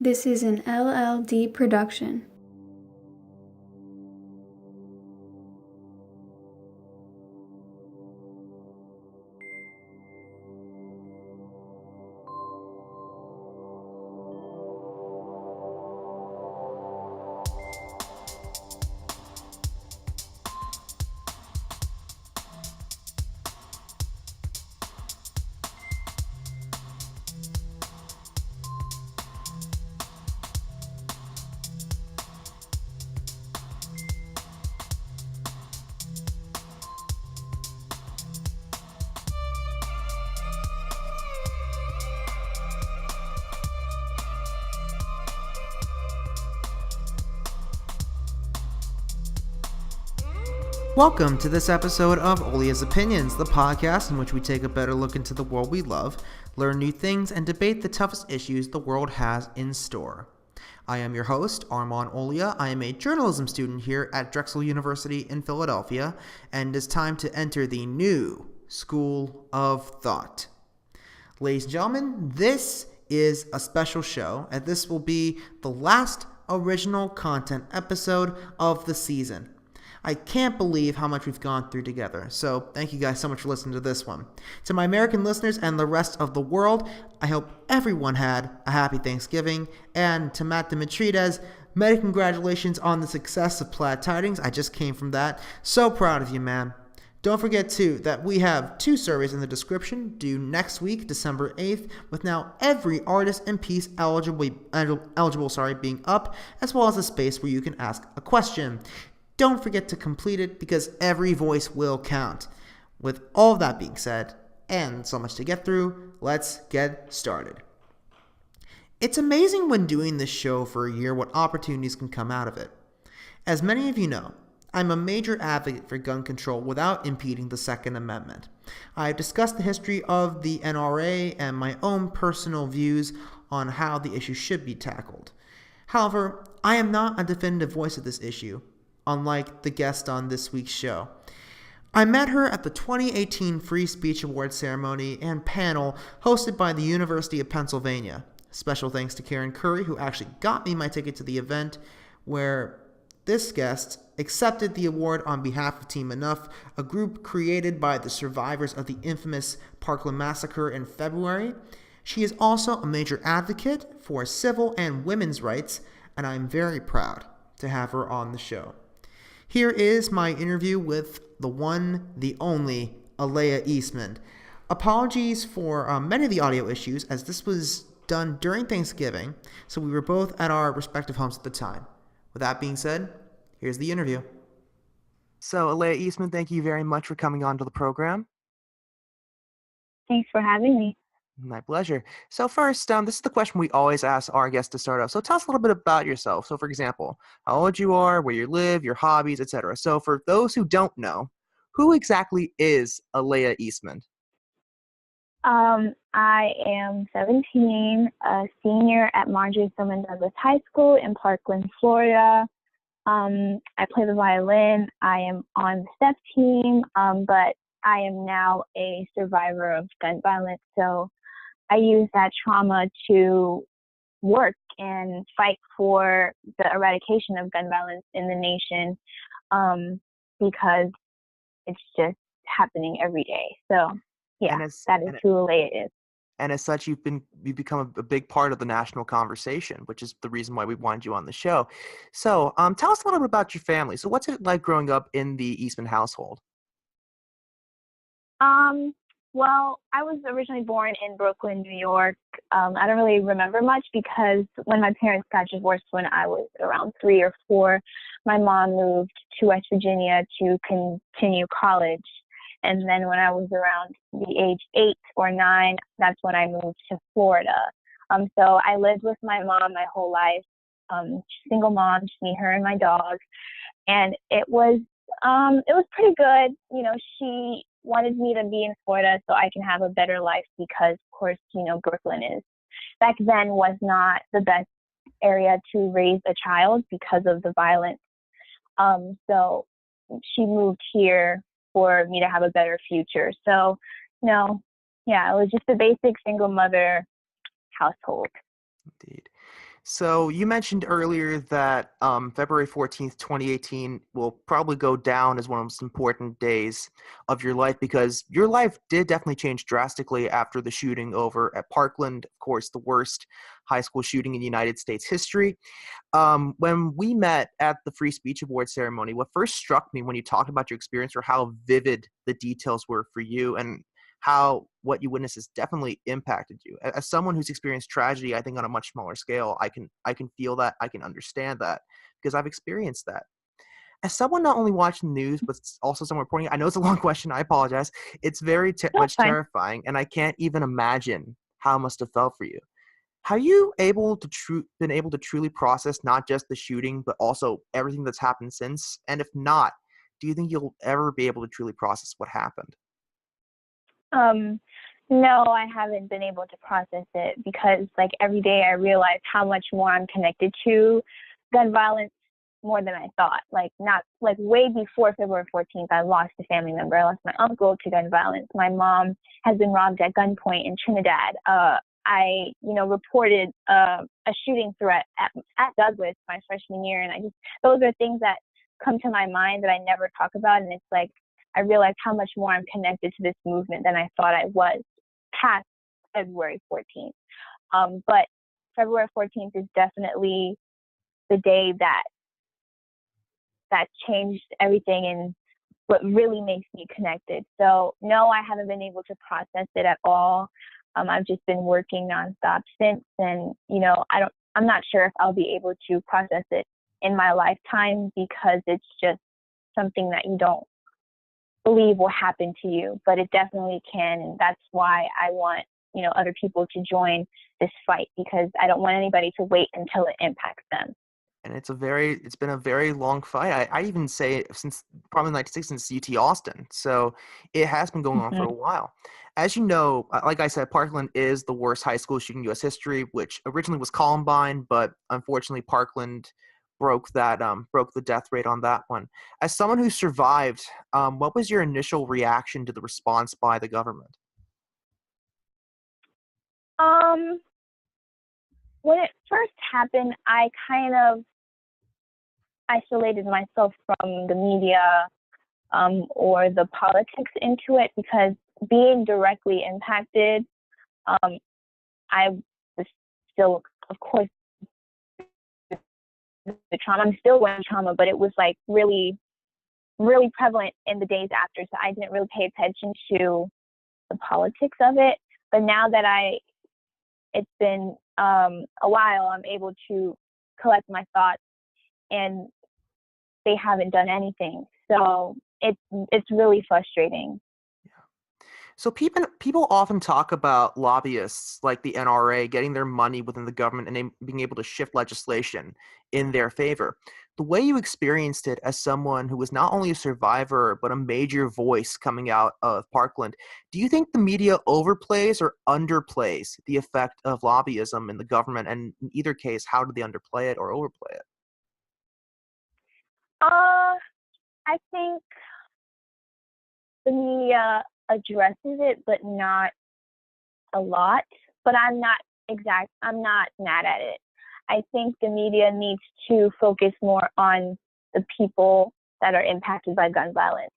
This is an LLD production. Welcome to this episode of Owlia's Opinions, the podcast in which we take a better look into the world we love, learn new things, and debate the toughest issues the world has in store. I am your host, Armon Owlia. I am a journalism student here at Drexel University in Philadelphia, and it is time to enter the new School of Thought. Ladies and gentlemen, this is a special show, and this will be the last original content episode of the season. I can't believe how much we've gone through together, so thank you guys so much for listening to this one. To my American listeners and the rest of the world, I hope everyone had a happy Thanksgiving, and to Matt Dimitrides, many congratulations on the success of Plaid Tidings. I just came from that. So proud of you, man. Don't forget, too, that we have 2 surveys in the description due next week, December 8th, with now every artist and piece eligible being up, as well as a space where you can ask a question. Don't forget to complete it because every voice will count. With all of that being said, and so much to get through, let's get started. It's amazing when doing this show for a year what opportunities can come out of it. As many of you know, I'm a major advocate for gun control without impeding the Second Amendment. I've discussed the history of the NRA and my own personal views on how the issue should be tackled. However, I am not a definitive voice of this issue, unlike the guest on this week's show. I met her at the 2018 Free Speech Awards ceremony and panel hosted by the University of Pennsylvania. Special thanks to Karen Curry, who actually got me my ticket to the event, where this guest accepted the award on behalf of Team Enough, a group created by the survivors of the infamous Parkland massacre in February. She is also a major advocate for civil and women's rights, and I'm very proud to have her on the show. Here is my interview with the one, the only, Aalayah Eastmond. Apologies for many of the audio issues, as this was done during Thanksgiving, so we were both at our respective homes at the time. With that being said, here's the interview. So, Aalayah Eastmond, thank you very much for coming on to the program. Thanks for having me. My pleasure. So first, this is the question we always ask our guests to start off. So tell us a little bit about yourself. So for example, how old you are, where you live, your hobbies, etc. So for those who don't know, who exactly is Aalayah Eastmond? I am 17, a senior at Marjorie Stoneman Douglas High School in Parkland, Florida. I play the violin. I am on the step team, but I am now a survivor of gun violence. So I use that trauma to work and fight for the eradication of gun violence in the nation, because it's just happening every day. So yeah, that is who Aalayah is. And as such, you've become a big part of the national conversation, which is the reason why we wanted you on the show. So tell us a little bit about your family. So what's it like growing up in the Eastman household? Well, I was originally born in Brooklyn, New York. I don't really remember much because when my parents got divorced when I was around 3 or 4, my mom moved to West Virginia to continue college. And then when I was around the age 8 or 9, that's when I moved to Florida. So I lived with my mom my whole life, single mom, just me, her, and my dog. And it was pretty good. You know, she wanted me to be in Florida so I can have a better life because, of course, you know, Brooklyn back then was not the best area to raise a child because of the violence. So she moved here for me to have a better future. So, it was just a basic single mother household. Indeed. So you mentioned earlier that February 14th, 2018 will probably go down as one of the most important days of your life because your life did definitely change drastically after the shooting over at Parkland, of course, the worst high school shooting in United States history. When we met at the Free Speech Award ceremony, what first struck me when you talked about your experience were how vivid the details were for you and how what you witnessed has definitely impacted you. As someone who's experienced tragedy, I think on a much smaller scale, I can feel that, I can understand that because I've experienced that. As someone not only watching the news but also someone reporting, I know it's a long question. I apologize. It's very That's much fine. terrifying, and I can't even imagine how it must have felt for you. Have you been able to truly process not just the shooting, but also everything that's happened since? And if not, do you think you'll ever be able to truly process what happened? Um, no, I haven't been able to process it because, like, every day I realize how much more I'm connected to gun violence more than I thought. Like, not like way before February 14th, I lost a family member. I lost my uncle to gun violence. My mom has been robbed at gunpoint in Trinidad. Reported a shooting threat at Douglas my freshman year, and those are things that come to my mind that I never talk about, and it's like I realize how much more I'm connected to this movement than I thought I was past February 14th. But February 14th is definitely the day that changed everything and what really makes me connected. So no, I haven't been able to process it at all. I've just been working nonstop since, and I'm not sure if I'll be able to process it in my lifetime because it's just something that you don't believe will happen to you, but it definitely can. And that's why I want, other people to join this fight because I don't want anybody to wait until it impacts them. And it's been a very long fight. I even say since probably 96 since UT Austin. So it has been going on for a Hmm. while. As you know, like I said, Parkland is the worst high school shooting in U.S. history, which originally was Columbine, but unfortunately Parkland broke the death rate on that one. As someone who survived, what was your initial reaction to the response by the government? Um, when it first happened, I kind of isolated myself from the media or the politics into it because being directly impacted, um, I was still, of course, the trauma. I'm still going through trauma, but it was like really, really prevalent in the days after. So I didn't really pay attention to the politics of it. But now that it's been a while, I'm able to collect my thoughts, and they haven't done anything. So it's really frustrating. So people often talk about lobbyists like the NRA getting their money within the government and being able to shift legislation in their favor. The way you experienced it as someone who was not only a survivor but a major voice coming out of Parkland, do you think the media overplays or underplays the effect of lobbyism in the government? And in either case, how do they underplay it or overplay it? Uh, I think the media addresses it, but not a lot. But I'm not mad at it. I think the media needs to focus more on the people that are impacted by gun violence,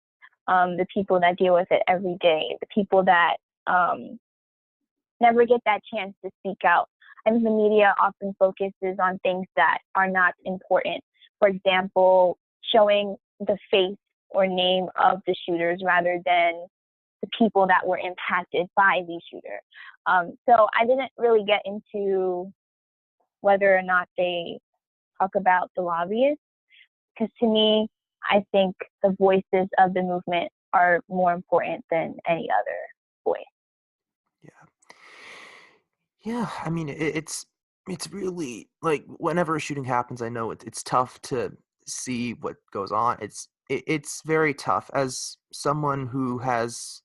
the people that deal with it every day, the people that never get that chance to speak out. I think the media often focuses on things that are not important. For example, showing the face or name of the shooters rather than the people that were impacted by the shooter. So I didn't really get into whether or not they talk about the lobbyists, because to me, I think the voices of the movement are more important than any other voice. Yeah. Yeah, I mean, it's really like whenever a shooting happens, I know it's tough to see what goes on. It's very tough as someone who has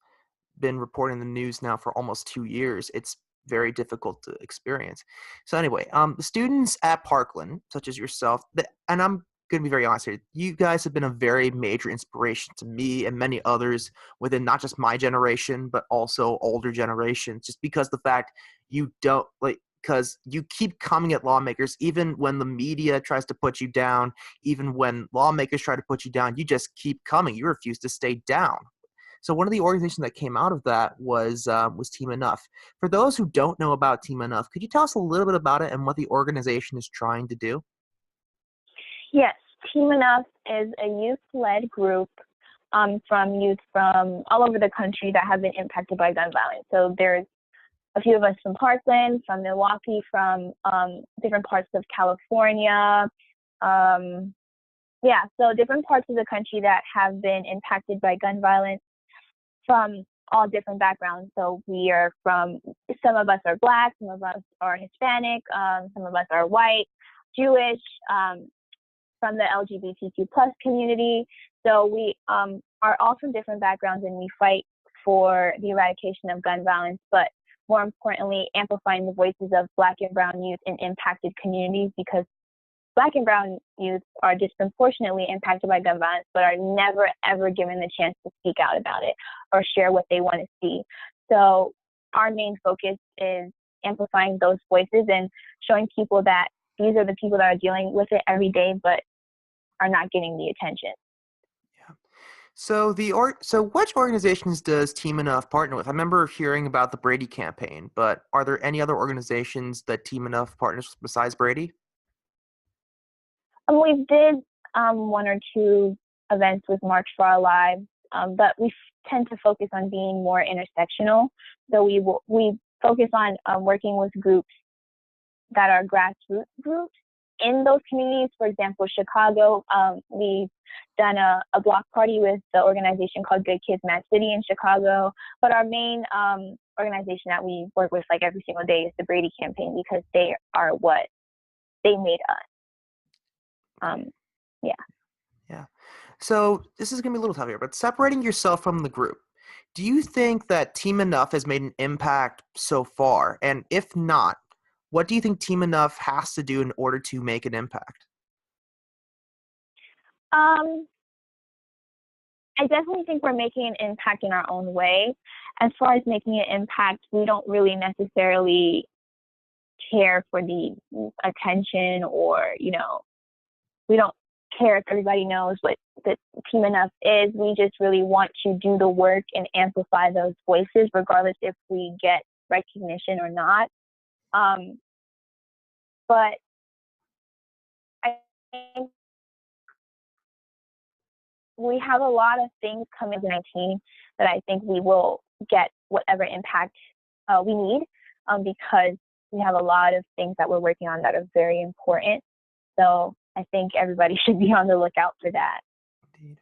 been reporting the news now for almost 2 years. It's very difficult to experience. So anyway, the students at Parkland, such as yourself, and I'm going to be very honest here, you guys have been a very major inspiration to me and many others within not just my generation, but also older generations, just because the fact you don't like because you keep coming at lawmakers, even when the media tries to put you down, even when lawmakers try to put you down, you just keep coming. You refuse to stay down. So one of the organizations that came out of that was Team Enough. For those who don't know about Team Enough, could you tell us a little bit about it and what the organization is trying to do? Yes, Team Enough is a youth-led group from youth from all over the country that have been impacted by gun violence. So there's a few of us from Parkland, from Milwaukee, from different parts of California. So different parts of the country that have been impacted by gun violence from all different backgrounds. So some of us are Black, some of us are Hispanic, some of us are white, Jewish, from the LGBTQ plus community. So we are all from different backgrounds, and we fight for the eradication of gun violence, but more importantly, amplifying the voices of Black and Brown youth in impacted communities, because Black and Brown youth are disproportionately impacted by gun violence, but are never, ever given the chance to speak out about it or share what they want to see. So our main focus is amplifying those voices and showing people that these are the people that are dealing with it every day, but are not getting the attention. Yeah. So which organizations does Team Enough partner with? I remember hearing about the Brady campaign, but are there any other organizations that Team Enough partners with besides Brady? We did one or two events with March for Our Lives, but we tend to focus on being more intersectional. So we focus on working with groups that are grassroots groups in those communities. For example, Chicago, we've done a block party with the organization called Good Kids Match City in Chicago. But our main organization that we work with like every single day is the Brady campaign, because they are what they made us. Yeah. So this is going to be a little tough here, but separating yourself from the group, do you think that Team Enough has made an impact so far? And if not, what do you think Team Enough has to do in order to make an impact? I definitely think we're making an impact in our own way. As far as making an impact, we don't really necessarily care for the attention, or, we don't care if everybody knows what the Team Enough is. We just really want to do the work and amplify those voices, regardless if we get recognition or not. But I think we have a lot of things coming in 2019 that I think we will get whatever impact we need, because we have a lot of things that we're working on that are very important. So I think everybody should be on the lookout for that. Indeed.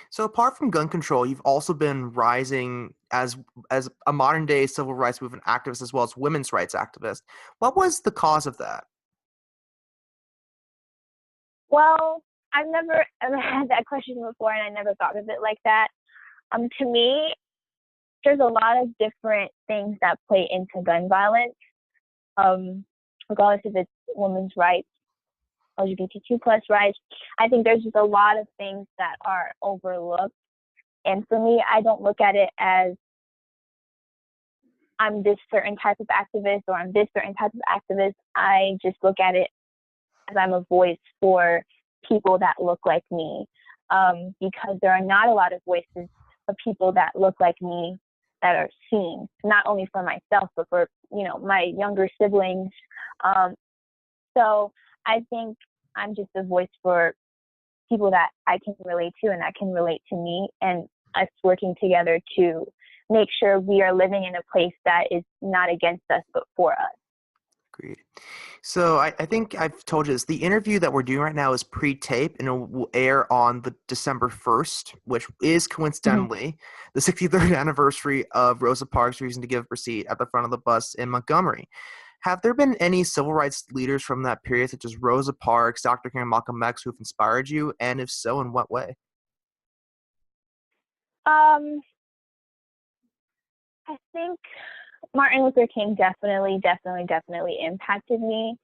So apart from gun control, you've also been rising as a modern day civil rights movement activist, as well as women's rights activist. What was the cause of that? Well, I've never ever had that question before, and I never thought of it like that. To me, there's a lot of different things that play into gun violence, regardless if it's women's rights, LGBTQ plus rights. I think there's just a lot of things that are overlooked. And for me, I don't look at it as I'm this certain type of activist or I'm this certain type of activist. I just look at it as I'm a voice for people that look like me, because there are not a lot of voices of people that look like me that are seen, not only for myself, but for, my younger siblings. So I think I'm just a voice for people that I can relate to and that can relate to me, and us working together to make sure we are living in a place that is not against us, but for us. Agreed. So I think I've told you this. The interview that we're doing right now is pre-tape, and it will air on the December 1st, which is coincidentally the 63rd anniversary of Rosa Parks' refusing to give up her seat at the front of the bus in Montgomery. Have there been any civil rights leaders from that period, such as Rosa Parks, Dr. King, and Malcolm X, who have inspired you? And if so, in what way? I think Martin Luther King definitely impacted me,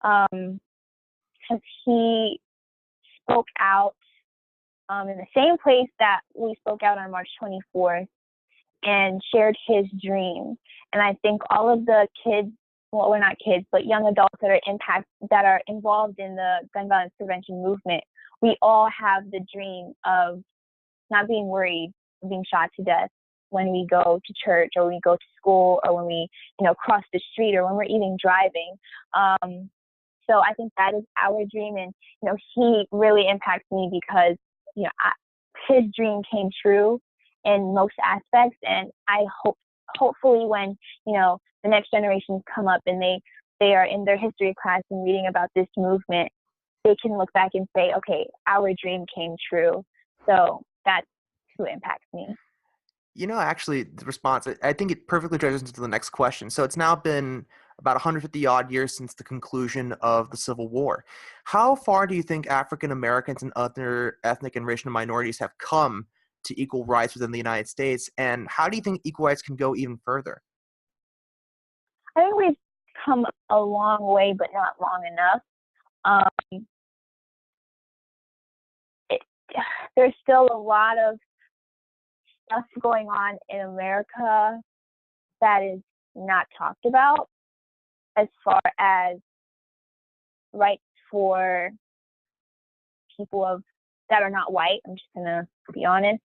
because he spoke out in the same place that we spoke out on March 24th and shared his dream. And I think all of the kids well, we're not kids, but young adults that are involved in the gun violence prevention movement, we all have the dream of not being worried of being shot to death when we go to church or we go to school or when we, cross the street or when we're even driving. So I think that is our dream. And, he really impacts me because, his dream came true in most aspects. And I hopefully when, the next generations come up and they are in their history class and reading about this movement, they can look back and say, okay, our dream came true. So that's who impacts me. Actually, the response, I think it perfectly transitions into the next question. So it's now been about 150 odd years since the conclusion of the Civil War. How far do you think African Americans and other ethnic and racial minorities have come to equal rights within the United States? And how do you think equal rights can go even further? I think we've come a long way, but not long enough. There's still a lot of stuff going on in America that is not talked about as far as rights for people that are not white. I'm just gonna be honest.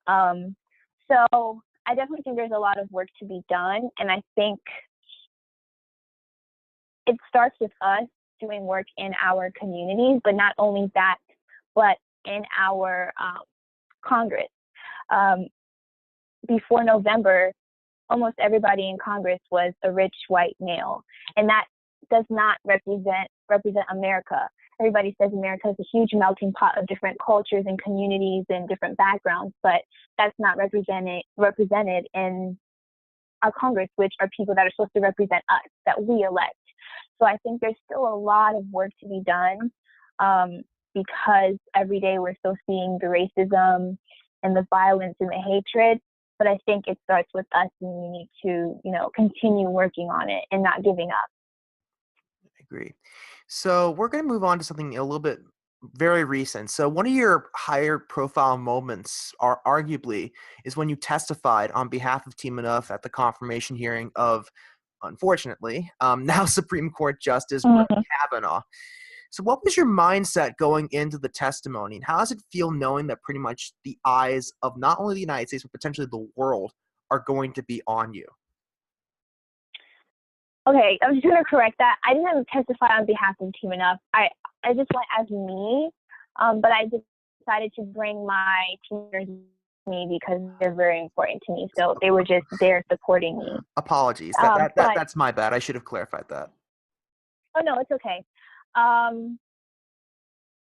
So I definitely think there's a lot of work to be done, and I think it starts with us doing work in our communities, but not only that, but in our Congress. Before November, almost everybody in Congress was a rich white male, and that does not represent America. Everybody says America is a huge melting pot of different cultures and communities and different backgrounds, but that's not represented in our Congress, which are people that are supposed to represent us, that we elect. So I think there's still a lot of work to be done because every day we're still seeing the racism and the violence and the hatred. But I think it starts with us, and we need to, continue working on it and not giving up. I agree. So we're going to move on to something a little bit very recent. So one of your higher profile moments arguably is when you testified on behalf of Team Enough at the confirmation hearing of, unfortunately, now Supreme Court Justice Brett Kavanaugh. So what was your mindset going into the testimony, and how does it feel knowing that pretty much the eyes of not only the United States, but potentially the world are going to be on you? Okay, I'm just going to correct that. I didn't testify on behalf of Team Enough. I just went as me, but I decided to bring my teammates with me because they're very important to me. So they were just there supporting me. Apologies. That's my bad. I should have clarified that. Oh, no, it's okay.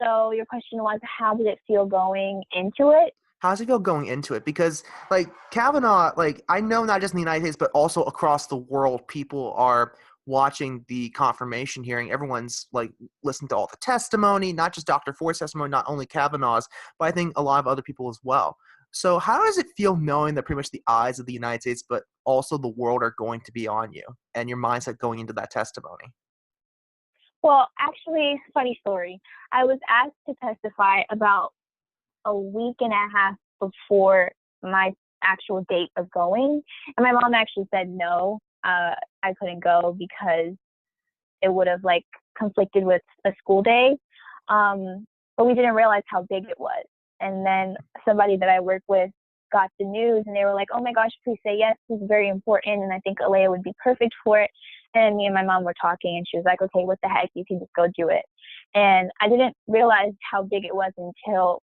So your question was, how did it feel going into it? How does it feel going into it? Because, Kavanaugh, I know not just in the United States, but also across the world, people are watching the confirmation hearing. Everyone's, listening to all the testimony, not just Dr. Ford's testimony, not only Kavanaugh's, but I think a lot of other people as well. So how does it feel knowing that pretty much the eyes of the United States, but also the world are going to be on you, and your mindset going into that testimony? Well, actually, funny story. I was asked to testify about a week and a half before my actual date of going. And my mom actually said no, I couldn't go because it would have conflicted with a school day. But we didn't realize how big it was. And then somebody that I work with got the news and they were like, oh my gosh, please say yes, this is very important. And I think Aalayah would be perfect for it. And me and my mom were talking and she was like, okay, what the heck, you can just go do it. And I didn't realize how big it was until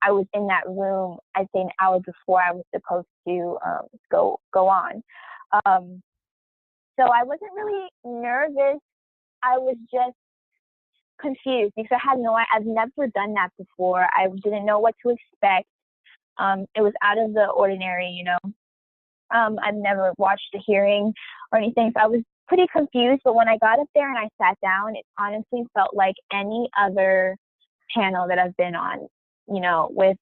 I was in that room, I'd say an hour before I was supposed to go on. So I wasn't really nervous. I was just confused because I've never done that before. I didn't know what to expect. It was out of the ordinary, I've never watched a hearing or anything, so I was pretty confused. But when I got up there and I sat down, it honestly felt like any other panel that I've been on, with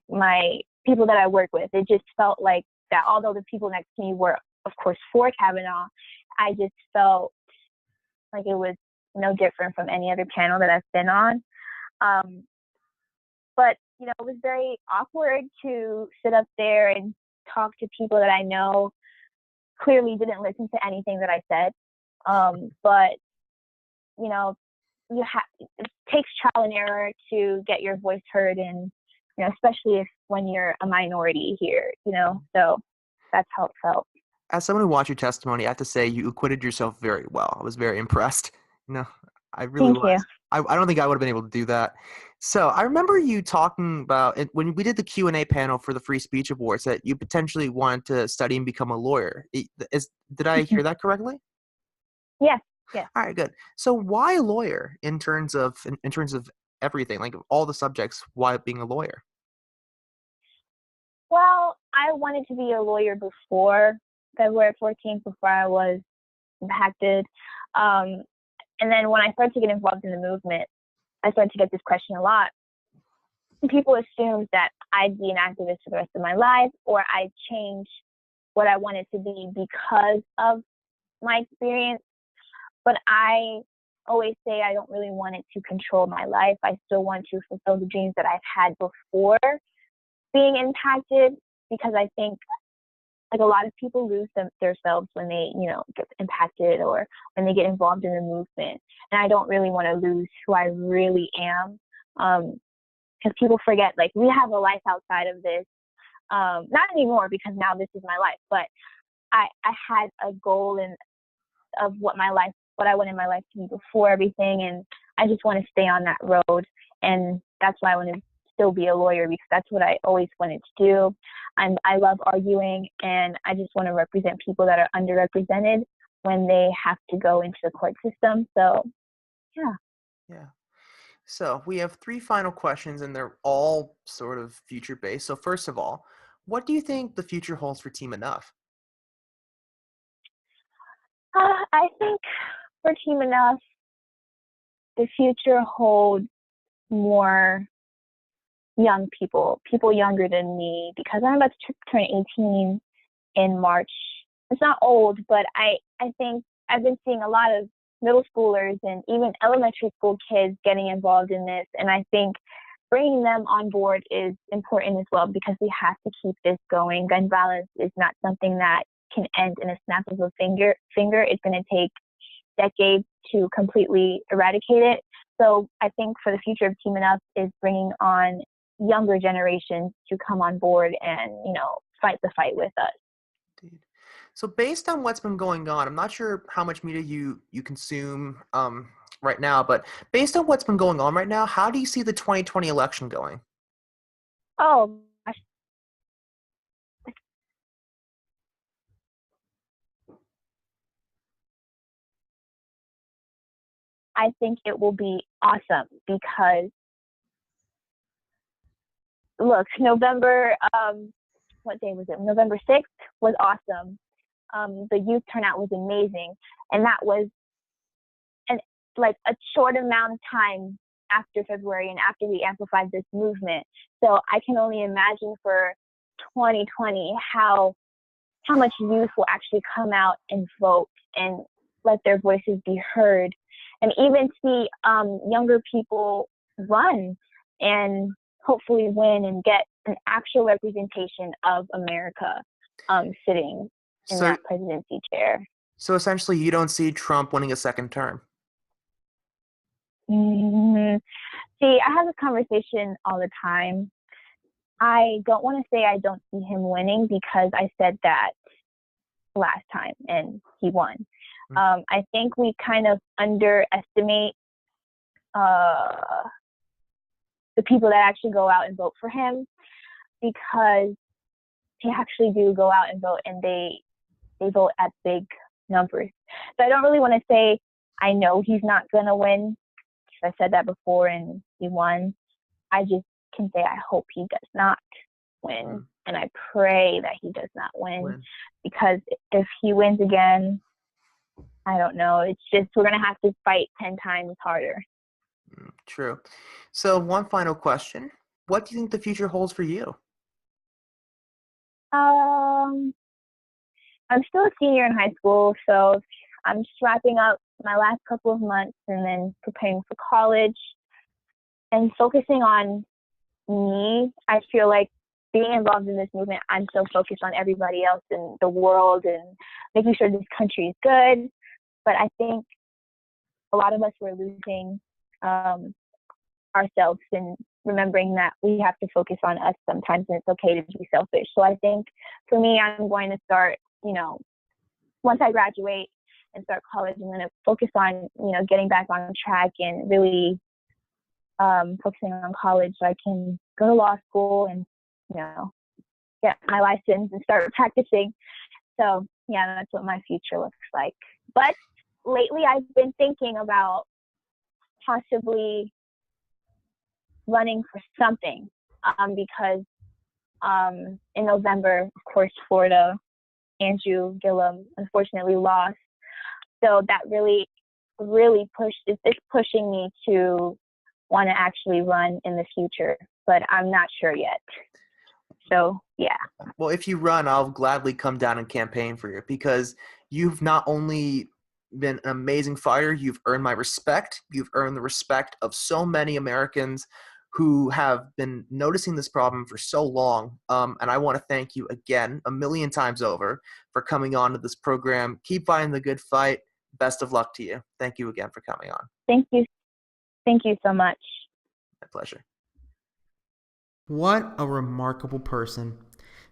my people that I work with. It just felt like that. Although the people next to me were, of course, for Kavanaugh, I just felt like it was no different from any other panel that I've been on. But it was very awkward to sit up there and talk to people that I know clearly didn't listen to anything that I said. But you know, it takes trial and error to get your voice heard, and especially if when you're a minority here, so that's how it felt. As someone who watched your testimony, I have to say you acquitted yourself very well. I was very impressed. You know, I really Thank you. was. I don't think I would have been able to do that. So I remember you talking about it when we did the Q&A panel for the Free Speech Awards that you potentially wanted to study and become a lawyer. Did I hear that correctly? Yes. Yes. All right, good. So why a lawyer in terms of everything, like all the subjects? Why being a lawyer? Well, I wanted to be a lawyer before February 14th, before I was impacted. And then when I started to get involved in the movement, I started to get this question a lot. People assumed that I'd be an activist for the rest of my life, or I'd change what I wanted to be because of my experience. But I always say I don't really want it to control my life. I still want to fulfill the dreams that I've had before being impacted, because I think like a lot of people lose themselves when they, get impacted or when they get involved in the movement. And I don't really want to lose who I really am. Because people forget, like, we have a life outside of this. Not anymore, because now this is my life. But I had a goal of what I wanted my life to be before everything. And I just want to stay on that road. And that's why I want to still be a lawyer, because that's what I always wanted to do. I love arguing, and I just want to represent people that are underrepresented when they have to go into the court system. So, yeah. Yeah. So we have 3 final questions, and they're all sort of future-based. So first of all, what do you think the future holds for Team Enough? I think for Team Enough, the future holds more young people younger than me, because I'm about to turn 18 in March. It's not old, but I think I've been seeing a lot of middle schoolers and even elementary school kids getting involved in this. And I think bringing them on board is important as well, because we have to keep this going. Gun violence is not something that can end in a snap of a finger. It's going to take decades to completely eradicate it. So I think for the future of Team Enough is bringing on younger generations to come on board and, fight the fight with us. Indeed. So based on what's been going on, I'm not sure how much media you consume right now, but based on what's been going on right now, how do you see the 2020 election going? Oh, I think it will be awesome, because look, November, what day was it? November 6th was awesome. The youth turnout was amazing. And that was a short amount of time after February and after we amplified this movement. So I can only imagine for 2020 how much youth will actually come out and vote and let their voices be heard, and even see younger people run and hopefully win and get an actual representation of America sitting in that presidency chair. So essentially, you don't see Trump winning a second term? Mm-hmm. See, I have this conversation all the time. I don't want to say I don't see him winning, because I said that last time and he won. I think we kind of underestimate the people that actually go out and vote for him, because they actually do go out and vote, and they vote at big numbers. So I don't really want to say I know he's not going to win, because I said that before and he won. I just can say I hope he does not win, and I pray that he does not win, because if he wins again, I don't know. It's just we're going to have to fight 10 times harder. True. So one final question. What do you think the future holds for you? I'm still a senior in high school, so I'm just wrapping up my last couple of months and then preparing for college and focusing on me. I feel like being involved in this movement, I'm so focused on everybody else in the world and making sure this country is good. But I think a lot of us were losing ourselves and remembering that we have to focus on us sometimes, and it's okay to be selfish. So I think for me, I'm going to start, once I graduate and start college, I'm going to focus on, getting back on track and really focusing on college so I can go to law school and, get my license and start practicing. So yeah, that's what my future looks like. But lately I've been thinking about possibly running for something because in November, of course, Florida, Andrew Gillum unfortunately lost. So that really is pushing me to want to actually run in the future, but I'm not sure yet. So, yeah. Well, if you run, I'll gladly come down and campaign for you because you've not only been an amazing fighter, you've earned my respect. You've earned the respect of so many Americans who have been noticing this problem for so long. And I want to thank you again, a million times over, for coming on to this program. Keep fighting the good fight. Best of luck to you. Thank you again for coming on. Thank you. Thank you so much. My pleasure. What a remarkable person.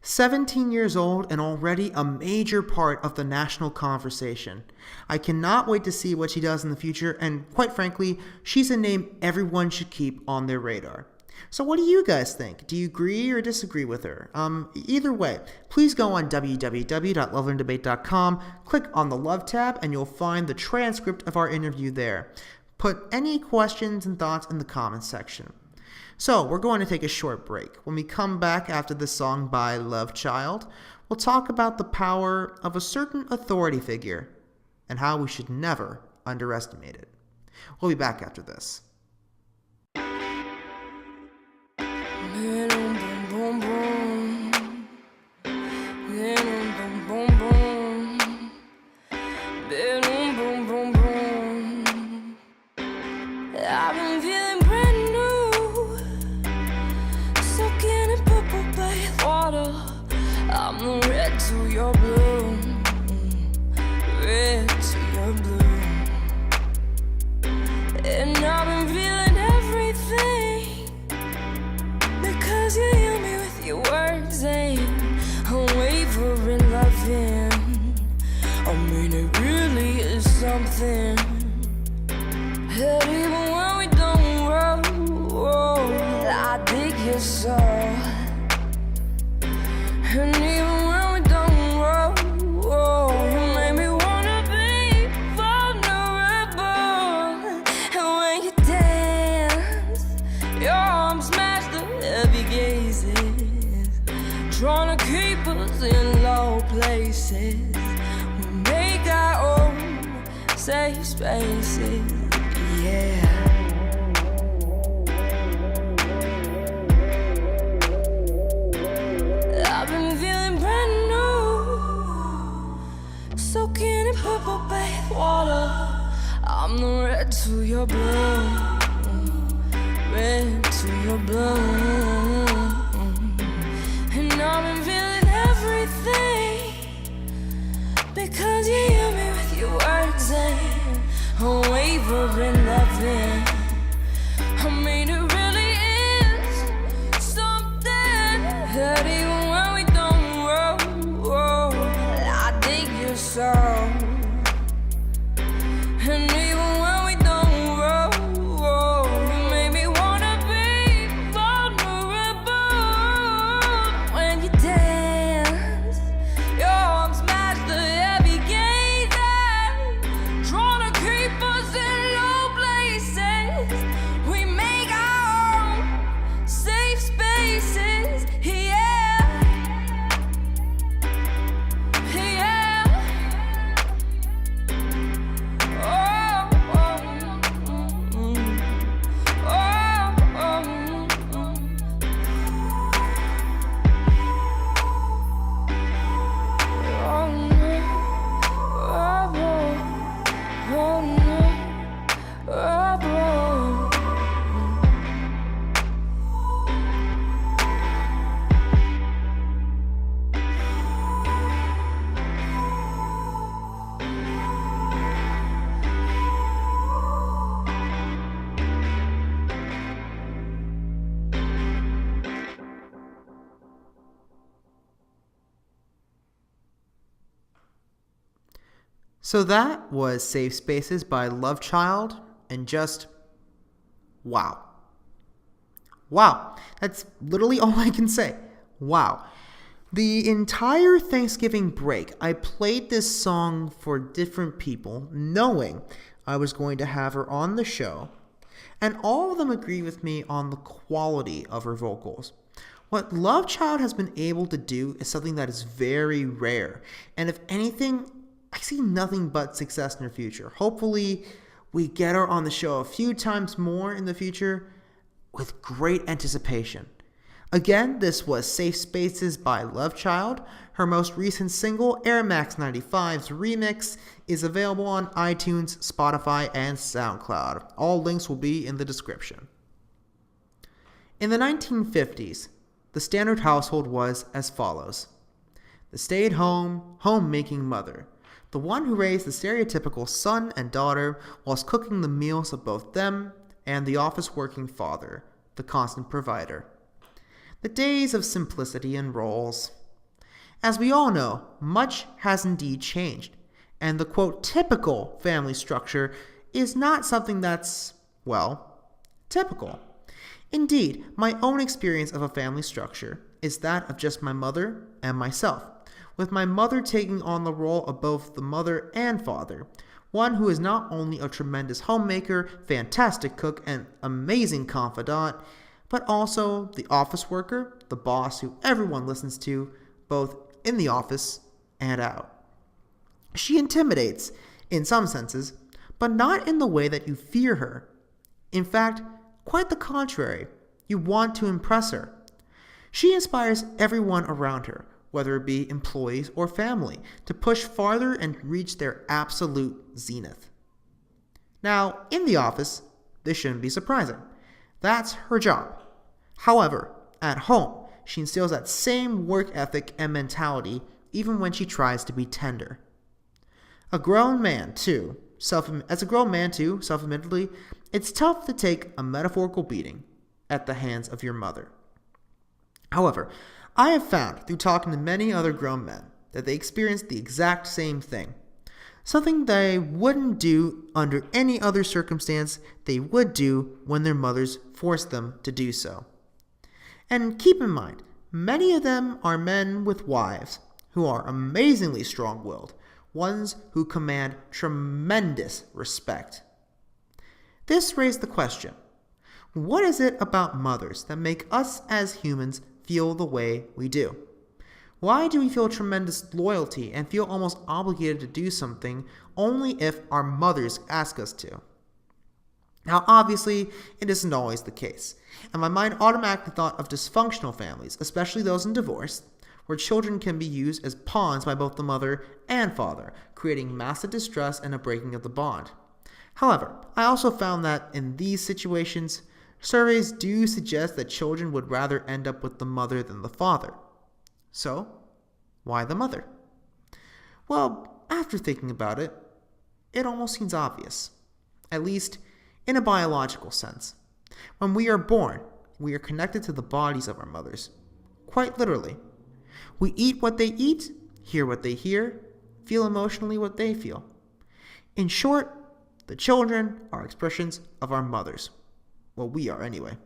17 years old and already a major part of the national conversation. I cannot wait to see what she does in the future, and quite frankly, she's a name everyone should keep on their radar. So what do you guys think? Do you agree or disagree with her? Either way, please go on www.lovelanddebate.com, click on the Love tab, and you'll find the transcript of our interview there. Put any questions and thoughts in the comments section. So, we're going to take a short break. When we come back after this song by Love Child, we'll talk about the power of a certain authority figure and how we should never underestimate it. We'll be back after this. Trying to keep us in low places. We make our own safe spaces. Yeah. I've been feeling brand new, soaking in purple bath water. I'm the red to your blue, red to your blue. And I've been feeling everything because you hear me with your words and unwavering loving. I mean it really is something that even when we don't roll, I dig your soul. And even when we don't roll, you make me wanna be vulnerable. When you dance, your arms match the heavy gaze, trying to keep us in low places. So that was Safe Spaces by Love Child, and just wow. Wow. That's literally all I can say. Wow. The entire Thanksgiving break, I played this song for different people, knowing I was going to have her on the show, and all of them agree with me on the quality of her vocals. What Love Child has been able to do is something that is very rare, and if anything, I see nothing but success in her future. Hopefully, we get her on the show a few times more in the future with great anticipation. Again, this was Safe Spaces by Love Child. Her most recent single, Air Max 95's remix, is available on iTunes, Spotify, and SoundCloud. All links will be in the description. In the 1950s, the standard household was as follows. The stay-at-home, homemaking mother, the one who raised the stereotypical son and daughter whilst cooking the meals of both them, and the office-working father, the constant provider. The days of simplicity and roles. As we all know, much has indeed changed, and the quote typical family structure is not something that's, well, typical. Indeed, my own experience of a family structure is that of just my mother and myself, with my mother taking on the role of both the mother and father, one who is not only a tremendous homemaker, fantastic cook, and amazing confidant, but also the office worker, the boss who everyone listens to, both in the office and out. She intimidates, in some senses, but not in the way that you fear her. In fact, quite the contrary, you want to impress her. She inspires everyone around her, whether it be employees or family, to push farther and reach their absolute zenith. Now, in the office, this shouldn't be surprising. That's her job. However, at home, she instills that same work ethic and mentality even when she tries to be tender. As a grown man too, self-admittedly, it's tough to take a metaphorical beating at the hands of your mother. However, I have found through talking to many other grown men that they experience the exact same thing. Something they wouldn't do under any other circumstance they would do when their mothers forced them to do so. And keep in mind, many of them are men with wives who are amazingly strong-willed, ones who command tremendous respect. This raised the question, what is it about mothers that make us as humans feel the way we do? Why do we feel tremendous loyalty and feel almost obligated to do something only if our mothers ask us to? Now, obviously, it isn't always the case, and my mind automatically thought of dysfunctional families, especially those in divorce, where children can be used as pawns by both the mother and father, creating massive distress and a breaking of the bond. However, I also found that in these situations, surveys do suggest that children would rather end up with the mother than the father. So, why the mother? Well, after thinking about it, it almost seems obvious, at least in a biological sense. When we are born, we are connected to the bodies of our mothers, quite literally. We eat what they eat, hear what they hear, feel emotionally what they feel. In short, the children are expressions of our mothers. Well, we are anyway.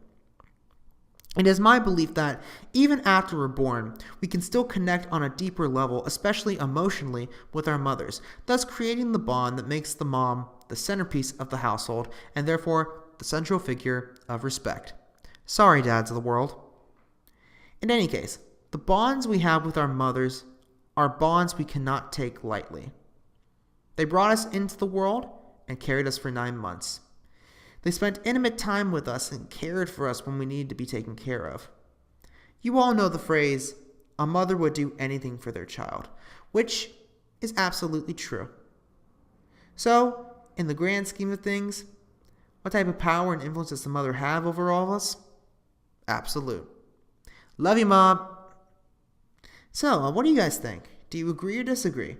It is my belief that even after we're born, we can still connect on a deeper level, especially emotionally, with our mothers, thus creating the bond that makes the mom the centerpiece of the household and therefore the central figure of respect. Sorry, dads of the world. In any case, the bonds we have with our mothers are bonds we cannot take lightly. They brought us into the world and carried us for 9 months. They spent intimate time with us and cared for us when we needed to be taken care of. You all know the phrase, a mother would do anything for their child, which is absolutely true. So, in the grand scheme of things, what type of power and influence does the mother have over all of us? Absolute. Love you, Mom. So, what do you guys think? Do you agree or disagree?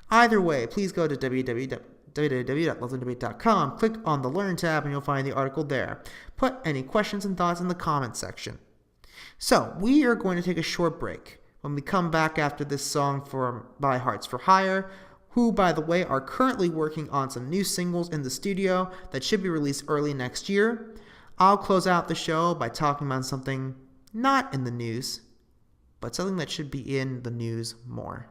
Either way, please go to www.loveandDebate.com, click on the Learn tab, and you'll find the article there. Put any questions and thoughts in the comments section. So, we are going to take a short break. When we come back after this song by Hearts for Hire, who, by the way, are currently working on some new singles in the studio that should be released early next year. I'll close out the show by talking about something not in the news, but something that should be in the news more.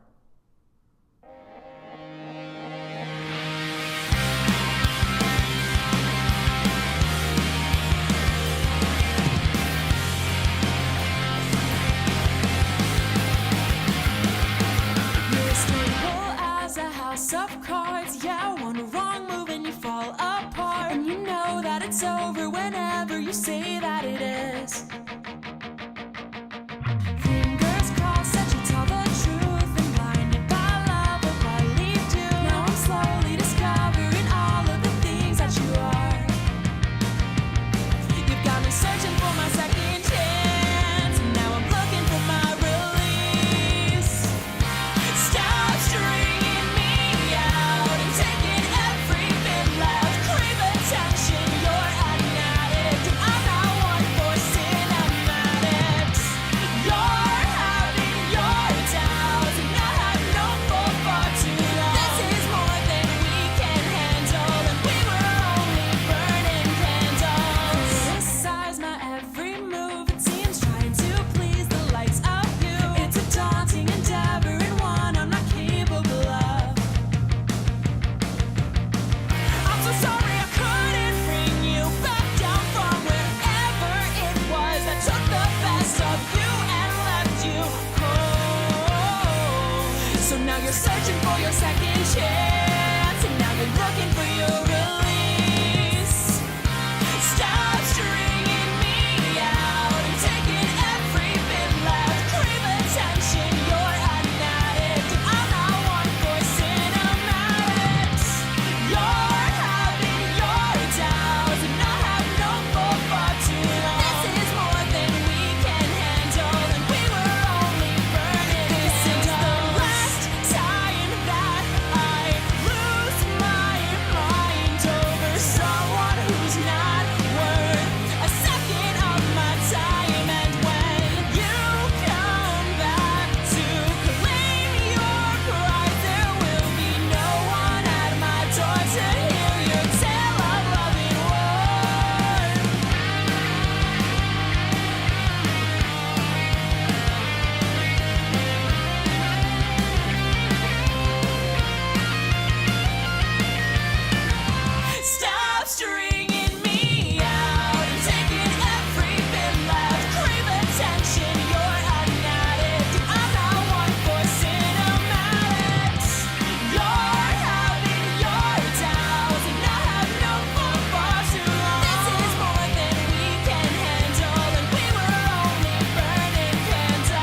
Of cards, yeah, one wrong move and you fall apart, and you know that it's over whenever you say that it is. Fingers crossed that you tell the truth, and blinded by love of what leave you. Now I'm slowly discovering all of the things that you are. You've got me searching for my second chance, and now I'm looking for my release. Stop stringing you're searching for your second chance, and now you're looking for your release. Stop stringing me out and taking every bit left. Crave attention, you're an addict, and I'm not one for cinematics. You're having your doubts, and I have known for far too long. This is more than we can handle, and we were only burning. This is the last time that I lose my mind over someone who's not worth a second of my time. And when you come back to claim your prize, there will be no one at my door to hear your tale of loving war. Stop stringing me out and taking every bit left. Crave attention, you're an addict, and I'm not one for cinematics. You're having your doubts, and I have known for far too long. This is more than we can handle, and we were only burning candles.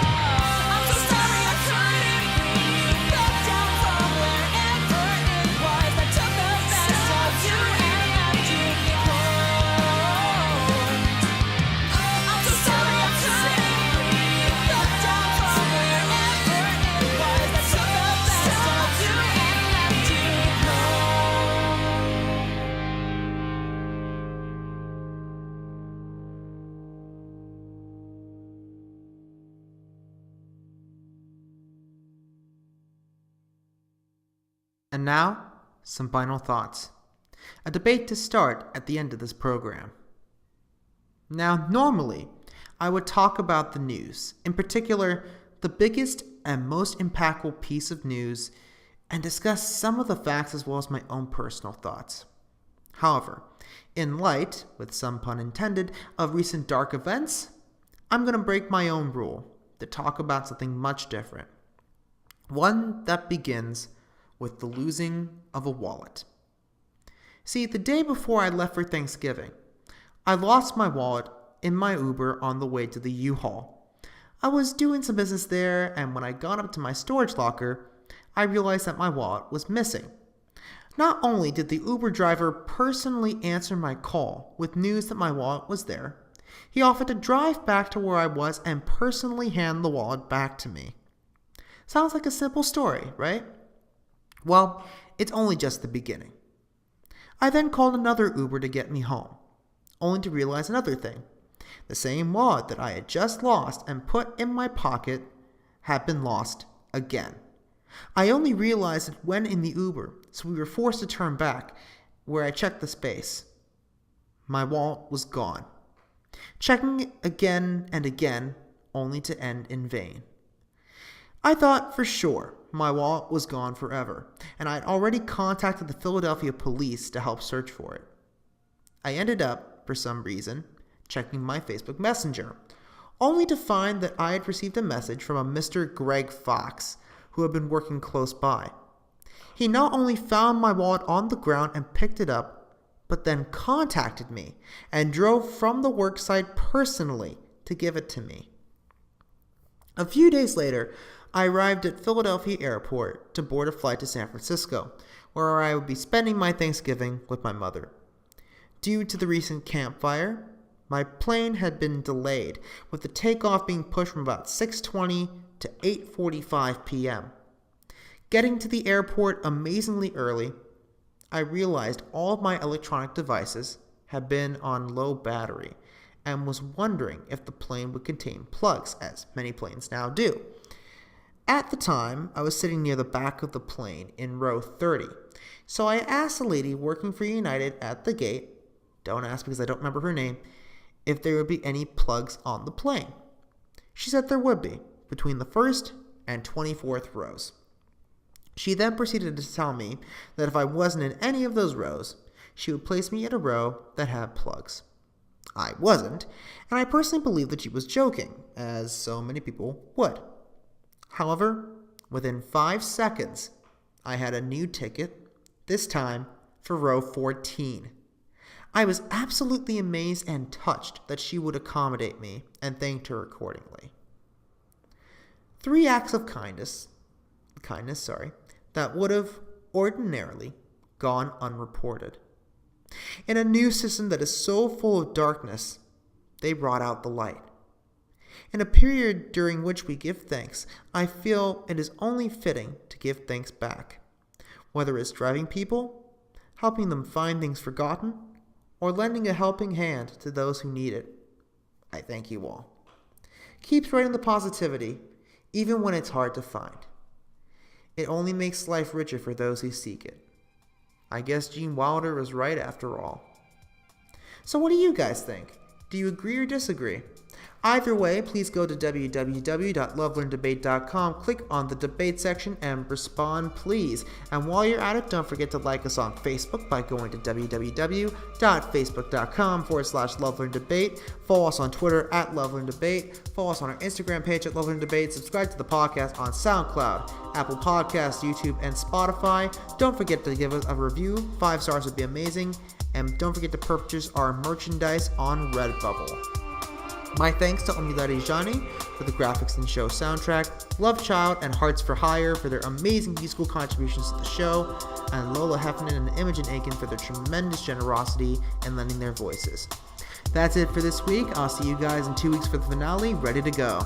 I'm so sorry I couldn't bring you back down from wherever it was that took the best of you and left you cold. I'm so sorry I couldn't bring you back down from wherever it was that took the best of you and left you And now, some final thoughts. A debate to start at the end of this program. Now, normally, I would talk about the news, in particular, the biggest and most impactful piece of news, and discuss some of the facts as well as my own personal thoughts. However, in light, with some pun intended, of recent dark events, I'm going to break my own rule to talk about something much different. One that begins with the losing of a wallet. See, the day before I left for Thanksgiving, I lost my wallet in my Uber on the way to the U-Haul. I was doing some business there, and when I got up to my storage locker, I realized that my wallet was missing. Not only did the Uber driver personally answer my call with news that my wallet was there, he offered to drive back to where I was and personally hand the wallet back to me. Sounds like a simple story, right? Well, it's only just the beginning. I then called another Uber to get me home, only to realize another thing. The same wallet that I had just lost and put in my pocket had been lost again. I only realized it when in the Uber, so we were forced to turn back, where I checked the space. My wallet was gone. Checking it again and again, only to end in vain. I thought for sure my wallet was gone forever, and I had already contacted the Philadelphia police to help search for it. I ended up, for some reason, checking my Facebook Messenger, only to find that I had received a message from a Mr. Greg Fox, who had been working close by. He not only found my wallet on the ground and picked it up, but then contacted me and drove from the worksite personally to give it to me. A few days later, I arrived at Philadelphia Airport to board a flight to San Francisco, where I would be spending my Thanksgiving with my mother. Due to the recent campfire, my plane had been delayed, with the takeoff being pushed from about 6:20 to 8:45 p.m. Getting to the airport amazingly early, I realized all of my electronic devices had been on low battery and was wondering if the plane would contain plugs, as many planes now do. At the time, I was sitting near the back of the plane in row 30, so I asked a lady working for United at the gate, don't ask because I don't remember her name, if there would be any plugs on the plane. She said there would be, between the 1st and 24th rows. She then proceeded to tell me that if I wasn't in any of those rows, she would place me in a row that had plugs. I wasn't, and I personally believed that she was joking, as so many people would. However, within 5 seconds, I had a new ticket, this time for row 14. I was absolutely amazed and touched that she would accommodate me, and thanked her accordingly. 3 acts of kindness, that would have ordinarily gone unreported. In a news system that is so full of darkness, they brought out the light. In a period during which we give thanks, I feel it is only fitting to give thanks back, whether it's driving people, helping them find things forgotten, or lending a helping hand to those who need it. I thank you all. Keep spreading the positivity, even when it's hard to find. It only makes life richer for those who seek it. I guess Gene Wilder was right after all. So what do you guys think? Do you agree or disagree? Either way, please go to www.lovelearndebate.com, click on the debate section, and respond, please. And while you're at it, don't forget to like us on Facebook by going to www.facebook.com/lovelearndebate. Follow us on Twitter at lovelearndebate. Follow us on our Instagram page at lovelearndebate. Subscribe to the podcast on SoundCloud, Apple Podcasts, YouTube, and Spotify. Don't forget to give us a review. 5 stars would be amazing. And don't forget to purchase our merchandise on Redbubble. My thanks to Owlia Eastmond for the graphics and show soundtrack, Love Child and Hearts for Hire for their amazing musical contributions to the show, and Lola Heffernan and Imogen Aiken for their tremendous generosity in lending their voices. That's it for this week. I'll see you guys in 2 weeks for the finale, ready to go.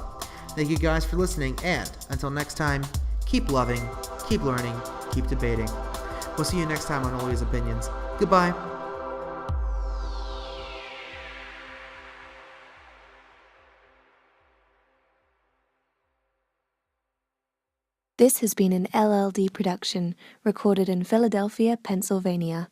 Thank you guys for listening, and until next time, keep loving, keep learning, keep debating. We'll see you next time on Owlia's Opinions. Goodbye. This has been an LLD production, recorded in Philadelphia, Pennsylvania.